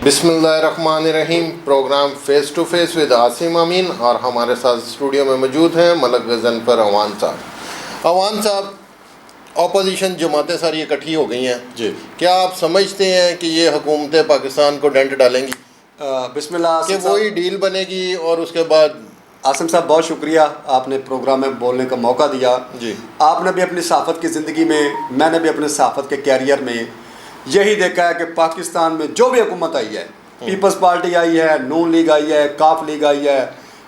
بسم اللہ الرحمن الرحیم. Program face to face with Asim Amin اور ہمارے ساتھ اسٹوڈیو میں موجود ہیں ملک غضنفر عوان صاحب. عوان صاحب، اپوزیشن جماعتیں ساری اکٹھی ہو گئی ہیں جی، کیا آپ سمجھتے ہیں کہ یہ حکومت پاکستان کو ڈنٹ ڈالیں گی؟ بسم اللہ. کہ وہی ڈیل بنے گی اور اس کے بعد؟ عاصم صاحب بہت شکریہ، آپ نے پروگرام میں بولنے کا موقع دیا. جی، آپ نے بھی اپنی صحافت کی زندگی میں نے بھی اپنے صحافت کے کیریئر میں یہی دیکھا ہے کہ پاکستان میں جو بھی حکومت آئی ہے، پیپلز پارٹی آئی ہے، نون لیگ آئی ہے، کاف لیگ آئی ہے،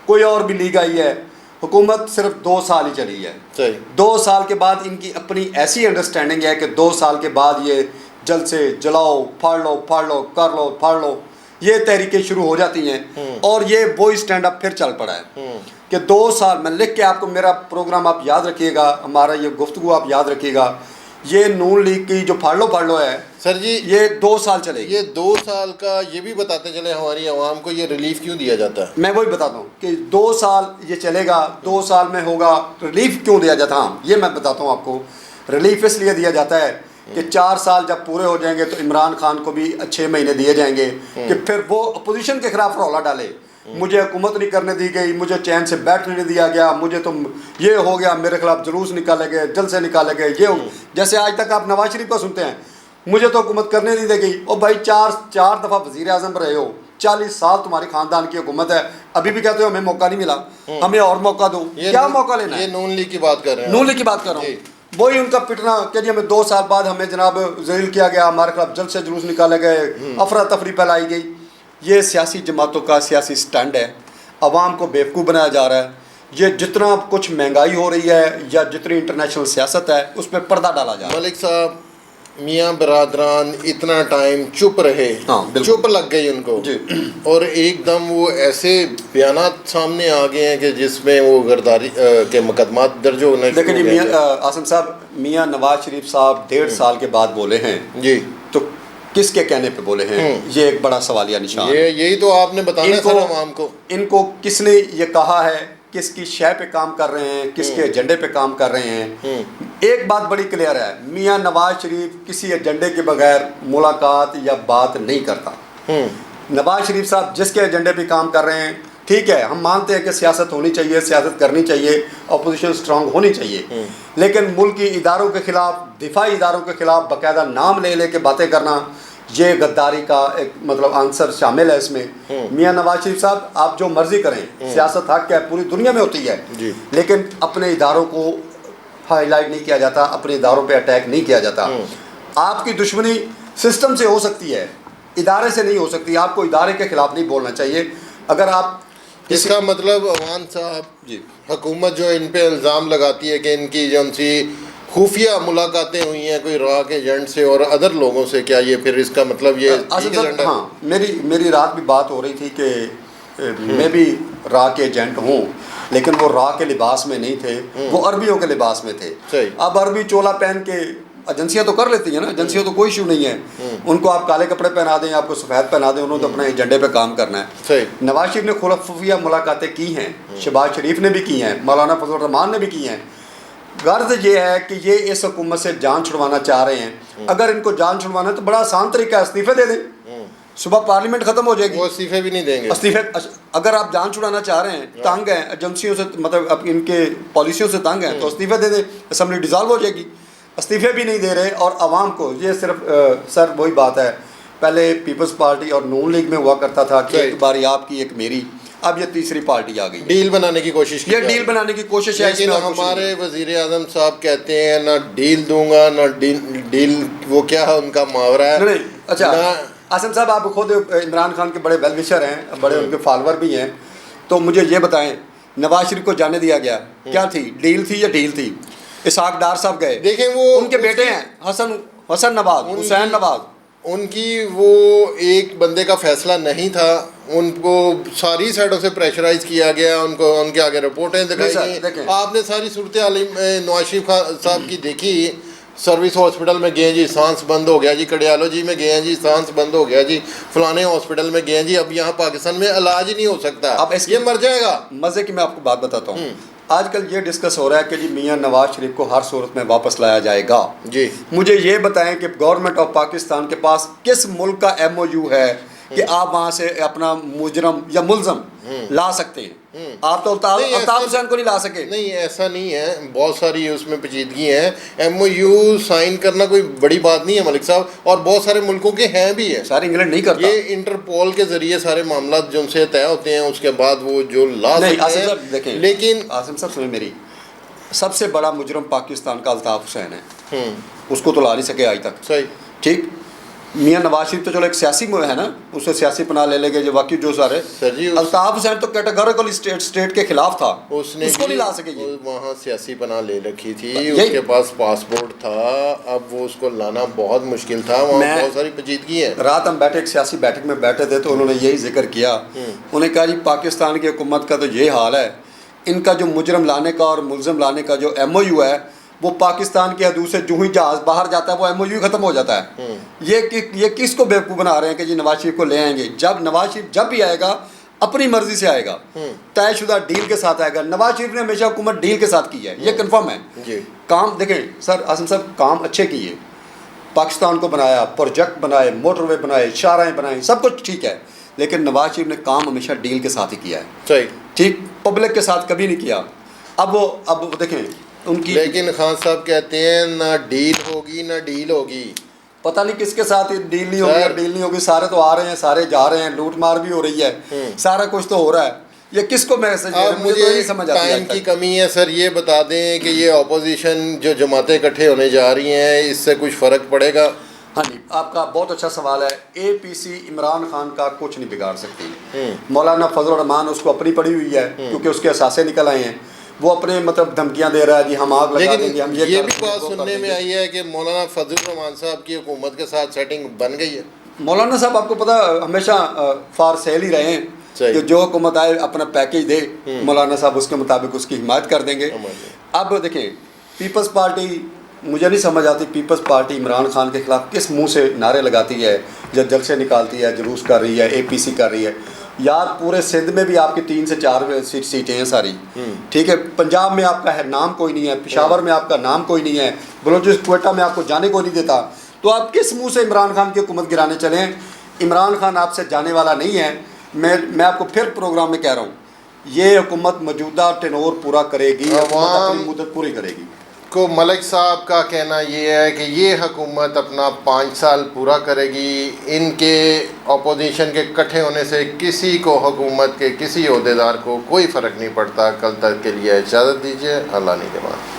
کوئی اور بھی لیگ آئی ہے، حکومت صرف 2 سال ہی چلی ہے. صحیح. 2 سال کے بعد ان کی اپنی ایسی انڈرسٹینڈنگ ہے کہ 2 سال کے بعد یہ جلد سے جلاؤ، پھاڑ لو، کر لو، پھاڑ لو، یہ تحریکیں شروع ہو جاتی ہیں. اور یہ وہی سٹینڈ اپ پھر چل پڑا ہے کہ 2 سال میں لکھ کے آپ کو میرا پروگرام آپ یاد رکھیے گا، ہمارا یہ گفتگو آپ یاد رکھیے گا. یہ نون لیگ کی جو پھاڑ لو ہے سر جی، یہ 2 سال چلے گی. یہ 2 سال کا یہ بھی بتاتے چلے ہماری عوام کو یہ ریلیف کیوں دیا جاتا ہے؟ میں وہی بتاتا ہوں کہ 2 سال یہ چلے گا، 2 سال میں ہوگا. ریلیف کیوں دیا جاتا ہے؟ ہاں یہ میں بتاتا ہوں آپ کو. ریلیف اس لیے دیا جاتا ہے کہ 4 سال جب پورے ہو جائیں گے تو عمران خان کو بھی 6 مہینے دیے جائیں گے کہ پھر وہ اپوزیشن کے خلاف رولا ڈالے. مجھے حکومت نہیں کرنے دی گئی، مجھے چین سے بیٹھنے نہیں دیا گیا، مجھے تو یہ ہو گیا، میرے خلاف جلوس نکالے گئے، جلسے نکالے گئے. یہ جیسے آج تک آپ نواز شریف کو سنتے ہیں، مجھے تو حکومت کرنے نہیں دے گئی. اور بھائی 4 دفعہ وزیر اعظم رہے ہو، 40 سال تمہاری خاندان کی حکومت ہے، ابھی بھی کہتے ہو ہمیں موقع نہیں ملا، ہمیں اور موقع دو. کیا موقع لینا ہے؟ یہ نون لیگ کی بات کر رہے ہیں. نون لیگ کی بات کر رہا ہوں. وہی ان کا پٹنا کہ جی ہمیں 2 سال بعد ہمیں جناب ذلیل کیا گیا، ہمارے خلاف جلد سے جلوس نکالے گئے، افراتفری پھیلائی گئی. یہ سیاسی جماعتوں کا سیاسی سٹینڈ ہے. عوام کو بیوقوف بنایا جا رہا ہے. یہ جتنا کچھ مہنگائی ہو رہی ہے یا جتنی انٹرنیشنل سیاست ہے اس پہ پردہ ڈالا جا رہا ہے. ملک صاحب، میاں برادران اتنا ٹائم چپ رہے، چپ لگ گئی ان کو جی، اور ایک دم وہ ایسے بیانات سامنے آ گئے ہیں کہ جس میں وہ غداری کے مقدمات درج ہونے دیکھیں جی. میاں عاصم صاحب، میاں نواز شریف صاحب 1.5 سال کے بعد بولے ہیں جی، تو کس کے کہنے پہ بولے ہیں؟ یہ ایک بڑا سوالیہ نشان ہے. یہی تو آپ نے بتانا ہے سر عوام کو. ان کو کس نے یہ کہا ہے، کس کی شے پہ کام کر رہے ہیں، کس کے ایجنڈے پہ کام کر رہے ہیں؟ ایک بات بڑی کلیئر ہے، میاں نواز شریف کسی ایجنڈے کے بغیر ملاقات یا بات نہیں کرتا. نواز شریف صاحب جس کے ایجنڈے پہ کام کر رہے ہیں، ٹھیک ہے، ہم مانتے ہیں کہ سیاست ہونی چاہیے، سیاست کرنی چاہیے، اپوزیشن اسٹرانگ ہونی چاہیے، لیکن ملکی اداروں کے خلاف، دفاعی اداروں کے خلاف باقاعدہ نام لے لے کے باتیں کرنا، یہ غداری کا ایک مطلب عنصر شامل ہے اس میں. میاں نواز شریف صاحب آپ جو مرضی کریں، سیاست حق ہے، پوری دنیا میں ہوتی ہے، لیکن اپنے اداروں کو ہائی لائٹ نہیں کیا جاتا، اپنے اداروں پہ اٹیک نہیں کیا جاتا. آپ کی دشمنی سسٹم سے ہو سکتی ہے، ادارے سے نہیں ہو سکتی. آپ کو ادارے کے خلاف نہیں بولنا چاہیے. اگر آپ اس کا مطلب عوان صاحب، حکومت جو ان پہ الزام لگاتی ہے کہ ان کی جو ان سی خفیہ ملاقاتیں ہوئی ہیں کوئی را کے ایجنٹ سے اور ادر لوگوں سے، کیا یہ پھر اس کا مطلب یہ ٹھیک ہے؟ ہاں، میری رات بھی بات ہو رہی تھی کہ میں بھی را کے ایجنٹ ہوں، لیکن وہ را کے لباس میں نہیں تھے، وہ عربیوں کے لباس میں تھے. اب عربی چولا پہن کے ایجنسیاں تو کر لیتی ہیں نا، ایجنسیوں تو کوئی ایشو نہیں ہے. ان کو آپ کالے کپڑے پہنا دیں، آپ کو سفید پہنا دیں، انہوں نے اپنے ایجنڈے پہ کام کرنا ہے. نواز شریف نے خفیہ ملاقاتیں کی ہیں، شہباز شریف نے بھی کی ہیں، مولانا فضل الرحمان نے بھی کی ہیں. غرض یہ ہے کہ یہ اس حکومت سے جان چھڑوانا چاہ رہے ہیں. اگر ان کو جان چھڑوانا ہے تو بڑا آسان طریقہ ہے، استعفے دے دیں، صبح پارلیمنٹ ختم ہو جائے گی. وہ استعفے بھی نہیں دیں گے. استعفے اگر آپ جان چھڑانا چاہ رہے ہیں، تنگ ہیں ایجنسیوں سے، مطلب ان کے پالیسیوں سے تنگ ہیں، تو استعفے دے دیں، اسمبلی ڈیزالو ہو جائے گی. استعفے بھی نہیں دے رہے اور عوام کو یہ صرف سر وہی بات ہے، پہلے پیپلز پارٹی اور نون لیگ میں ہوا کرتا تھا کہ ایک باری آپ کی ایک میری، اب یہ تیسری پارٹی آ گئی، ڈیل بنانے کی کوشش کی. یہ ڈیل بنانے کی کوشش ہے. لیکن ہمارے وزیر اعظم صاحب کہتے ہیں نہ ڈیل دوں گا، نہ ڈیل وہ کیا ہے ان کا محاورہ ہے. نہیں، اچھا عاصم صاحب آپ خود عمران خان کے بڑے ویل وشر ہیں، بڑے ان کے فالوور بھی ہیں، تو مجھے یہ بتائیں نواز شریف کو جانے دیا گیا، کیا تھی؟ ڈیل تھی یا ڈیل تھی؟ اسحاق ڈار صاحب گئے، دیکھیں وہ ان کے بیٹے ہیں حسن نواز، حسین نواز، ان کی وہ ایک بندے کا فیصلہ نہیں تھا، ان کو ساری سائڈوں سے پریشرائز کیا گیا، ان کو ان کے آگے رپورٹیں دکھائی گئی. آپ نے ساری صورتحال نواز شریف صاحب کی دیکھی. سروس ہاسپٹل میں گئے جی سانس بند ہو گیا جی، کڑیالو جی میں گئے ہیں جی سانس بند ہو گیا جی، فلانے ہاسپٹل میں گئے ہیں جی، اب یہاں پاکستان میں علاج ہی نہیں ہو سکتا، اب یہ مر جائے گا. مزے کی میں آپ کو بات بتاتا ہوں. آج کل یہ ڈسکس ہو رہا ہے کہ جی میاں نواز شریف کو ہر صورت میں واپس لایا جائے گا. جی، مجھے یہ بتائیں کہ گورنمنٹ آف پاکستان کے پاس کس ملک کا MOU ہے کہ آپ وہاں سے اپنا مجرم یا ملزم لا سکتے ہیں. آپ تو الطاف حسین کو نہیں لا سکے. نہیں ایسا نہیں ہے, بہت ساری اس میں پیچیدگی ہیں. ایم او یو سائن کرنا کوئی بڑی بات نہیں ہے ملک صاحب, اور بہت سارے ملکوں کے ہیں بھی ہے. سارے انگلینڈ نہیں کرتا. یہ انٹرپول کے ذریعے سارے معاملات جو ان سے طے ہوتے ہیں, اس کے بعد وہ جو لا سکتے ہیں. دیکھیں لیکن عاصم صاحب سنیں میری, سب سے بڑا مجرم پاکستان کا الطاف حسین ہے, اس کو تو لا نہیں سکے آج تک. صحیح ٹھیک. میاں نواز شریف تو چلو ایک سیاسی ہے نا, اسے سیاسی پناہ لے لے گے جو باقی جو سارے. الطاف حسین تو کیٹیگوریکل اسٹیٹ کے خلاف تھا, اس کو نہیں لا سکے. وہاں سیاسی پناہ لے رکھی تھی, اس کے پاس پاسپورٹ تھا, اب وہ اس کو لانا بہت مشکل تھا. وہاں بہت ساری پیچیدگی ہے. رات ہم بیٹھے ایک سیاسی بیٹھک میں بیٹھے تھے تو انہوں نے یہی ذکر کیا. انہوں نے کہا جی پاکستان کی حکومت کا تو یہ حال ہے, ان کا جو مجرم لانے کا اور ملزم لانے کا جو ایم او یو ہے, وہ پاکستان کی حدود سے جو ہی جہاز باہر جاتا ہے وہ ایم او یو ختم ہو جاتا ہے. یہ کس کو بیوقوف بنا رہے ہیں کہ جی نواز شریف کو لے آئیں گے؟ جب نواز شریف جب بھی آئے گا اپنی مرضی سے آئے گا, طے شدہ ڈیل کے ساتھ آئے گا. نواز شریف نے ہمیشہ حکومت ڈیل کے ساتھ کی ہے, یہ کنفرم ہے. کام دیکھیں سر عاصم صاحب, کام اچھے کیے, پاکستان کو بنایا, پروجیکٹ بنائے, موٹر وے بنائے, شاہراہیں بنائیں, سب کچھ ٹھیک ہے. لیکن نواز شریف نے کام ہمیشہ ڈیل کے ساتھ ہی کیا ہے. صحیح. ٹھیک, پبلک کے ساتھ کبھی نہیں کیا. اب وہ دیکھیں ان کی, لیکن خان صاحب کہتے ہیں نہ ڈیل ہوگی نہ ڈیل ہوگی. پتہ نہیں کس کے ساتھ ڈیل نہیں ہوگی, ڈیل نہیں ہوگی. سارے تو آ رہے ہیں, سارے جا رہے ہیں, لوٹ مار بھی ہو رہی ہے, سارا کچھ تو ہو رہا ہے. یہ کس کو میسج دے رہے ہیں؟ مجھے نہیں سمجھ آتی. ٹائم کی کمی ہے سر, یہ بتا دیں کہ یہ اپوزیشن جو جماعتیں اکٹھے ہونے جا رہی ہیں, اس سے کچھ فرق پڑے گا؟ ہاں جی, آپ کا بہت اچھا سوال ہے. اے پی سی عمران خان کا کچھ نہیں بگاڑ سکتی. مولانا فضل الرحمان اس کو اپنی پڑی ہوئی ہے, کیونکہ اس کے اثاثے نکل آئے ہیں. وہ اپنے مطلب دھمکیاں دے رہا ہے, جی ہم آگ لگا دیں گے, ہم یہ بھی بات سننے میں آئی ہے کہ مولانا فضل الرحمان صاحب کی حکومت کے ساتھ سیٹنگ بن گئی ہے. مولانا صاحب آپ کو پتہ ہمیشہ فار سیل ہی رہے ہیں, کہ جو حکومت آئے اپنا پیکیج دے, مولانا صاحب اس کے مطابق اس کی حمایت کر دیں گے. اب دیکھیں پیپلز پارٹی, مجھے نہیں سمجھ آتی پیپلز پارٹی عمران خان کے خلاف کس منہ سے نعرے لگاتی ہے, جب جلسے نکالتی ہے, جلوس کر رہی ہے, اے پی سی کر رہی ہے. یار پورے سندھ میں بھی آپ کی 3 سے 4 سیٹیں ہیں ساری. ٹھیک ہے, پنجاب میں آپ کا ہے نام کوئی نہیں ہے, پشاور میں آپ کا نام کوئی نہیں ہے, بلوچستان کوئٹہ میں آپ کو جانے کو نہیں دیتا. تو آپ کس منہ سے عمران خان کی حکومت گرانے چلیں؟ عمران خان آپ سے جانے والا نہیں ہے. میں آپ کو پھر پروگرام میں کہہ رہا ہوں, یہ حکومت موجودہ ٹینور پورا کرے گی, حکومت اپنی مدت پوری کرے گی. کو ملک صاحب کا کہنا یہ ہے کہ یہ حکومت اپنا 5 سال پورا کرے گی. ان کے اپوزیشن کے اکٹھے ہونے سے کسی کو, حکومت کے کسی عہدیدار کو کوئی فرق نہیں پڑتا. کل تک کے لیے اجازت دیجیے, اللہ نے کے بعد.